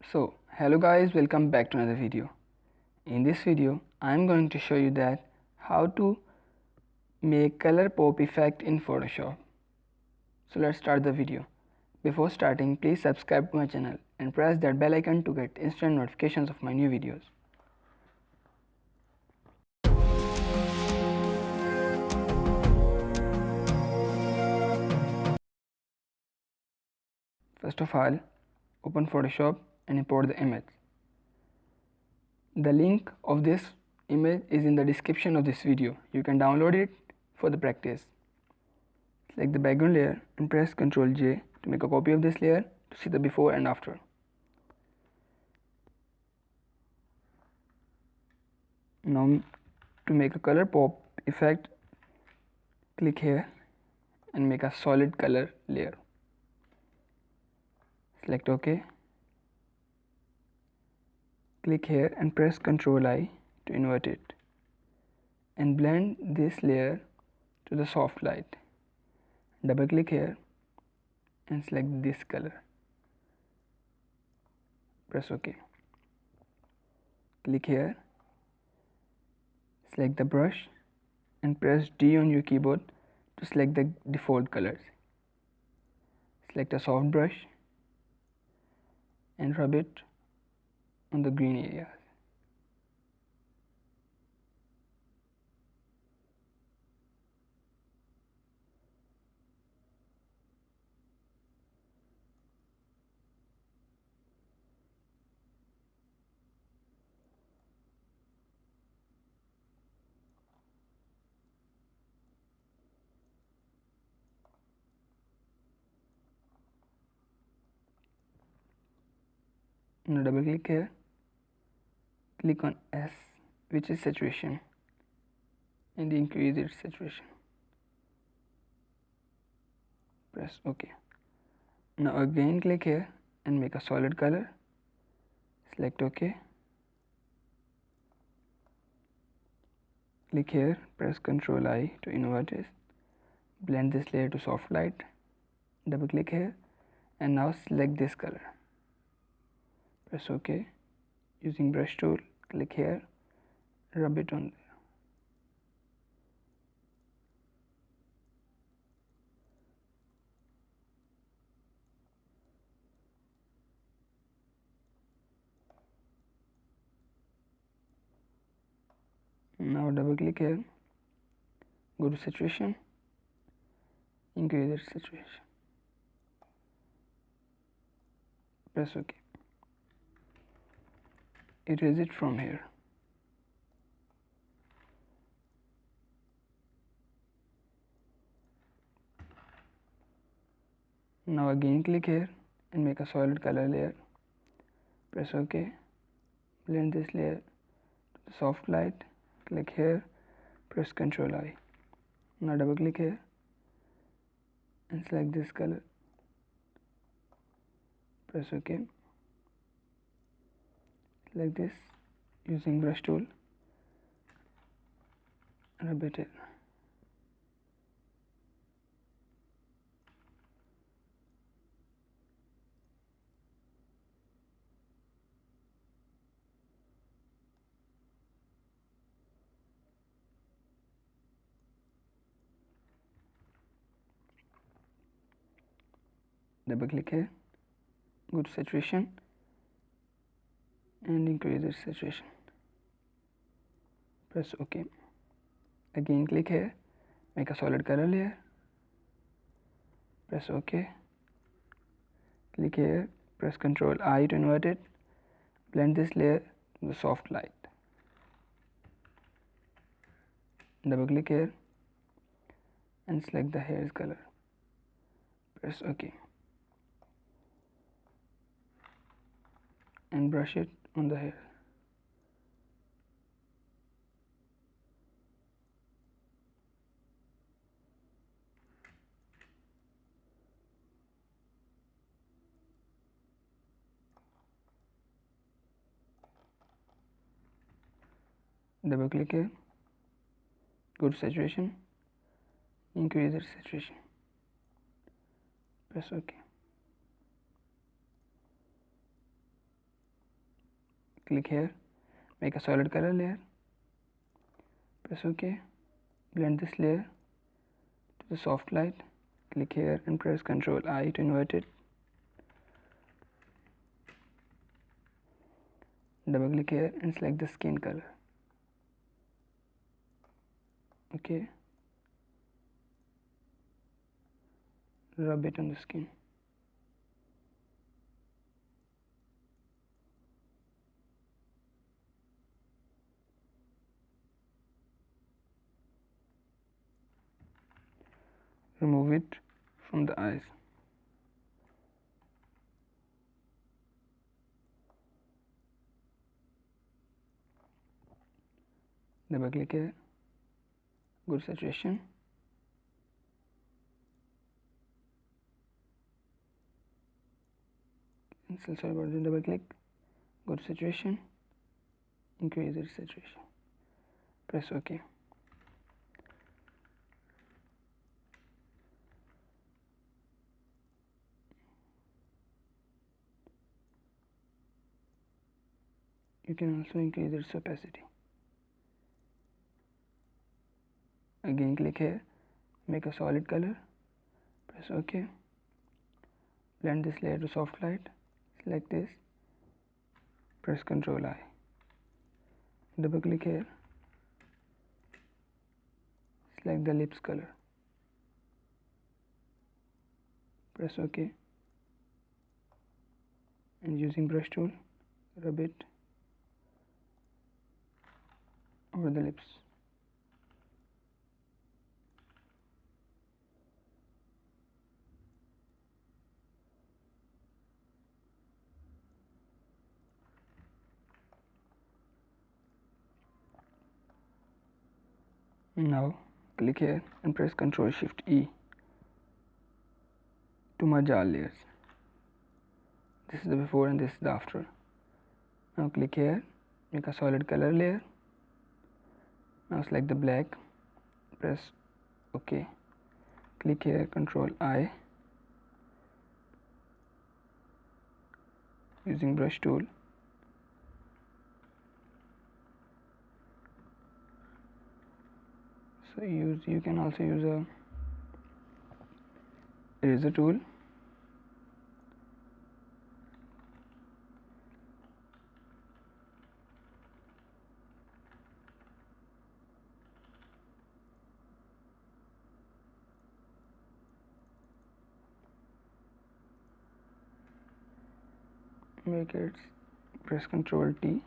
Hello guys, welcome back to another video. In this video, I am going to show you that how to make color pop effect in Photoshop. So let's start the video. Before starting, please subscribe to my channel and press that bell icon to get instant notifications of my new videos. First of all, open Photoshop and import the image. The link of this image is in the description of this video. You can download it for the practice. Select the background layer and press Ctrl J to make a copy of this layer to see the before and after. Now to make a color pop effect, click here and make a solid color layer. Select OK. Click here and press Ctrl I to invert it and blend this layer to the soft light. Double click here and select this color. Press OK. Click here, select the brush and press D on your keyboard to select the default colors. Select a soft brush and rub it on the green areas. Now double click here, click on S, which is saturation, and increase its saturation. Press OK. Now again click here and make a solid color. Select OK. Click here, press Ctrl I to invert it. Blend this layer to soft light. Double click here and now select this color. Press OK. Using brush tool, click here, rub it on there. Now double click here, go to saturation, increase its saturation. Press OK. Erase it from here. Now again click here and make a solid color layer. Press OK. Blend this layer to the soft light. Click here, press Ctrl I. Now double click here and select this color. Press OK. Like this, using brush tool, rub it in. Double click here, go to saturation and increase its saturation. Press OK. Again click here, make a solid color layer. Press OK. Click here, press Ctrl I to invert it. Blend this layer to the soft light. Double click here and select the hair's color. Press OK. And brush it on the hair. Double click here, go to saturation, increase its saturation. Press OK. click here, make a solid color layer, press OK, blend this layer to the soft light, click here and press Ctrl I to invert it, double click here and select the skin color. Okay, rub it on the skin. Remove it from the eyes. Double click here, good saturation. Sorry about the double click, good saturation, increase its saturation, press OK. You can also increase its opacity. Again click here, make a solid color, press OK, blend this layer to soft light, select this, press Ctrl I, double click here, select the lips color, press OK, and using brush tool, rub it over the lips. Now click here and press Ctrl Shift E to merge all layers. This is the before and this is the after. Now click here, make a solid color layer. Now select the black, press OK. Click here, Ctrl I, using brush tool. So you can also use a eraser tool. Make it, press Ctrl T.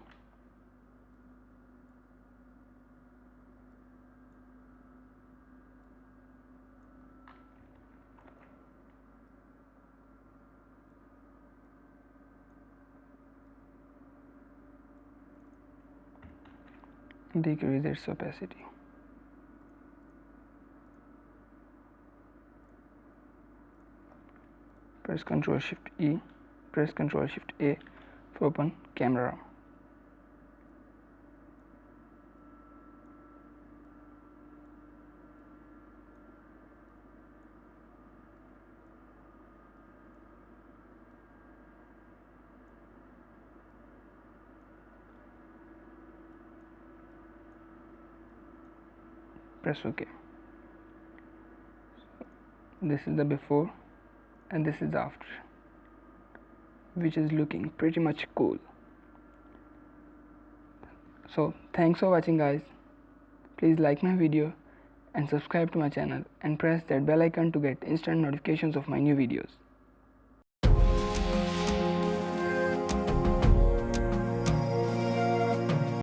Decrease its opacity. Press Ctrl Shift E, press Ctrl Shift A to open camera. Press OK. This is the before and this is the after, which is looking pretty much cool. So thanks for watching guys. Please like my video and subscribe to my channel and press that bell icon to get instant notifications of my new videos.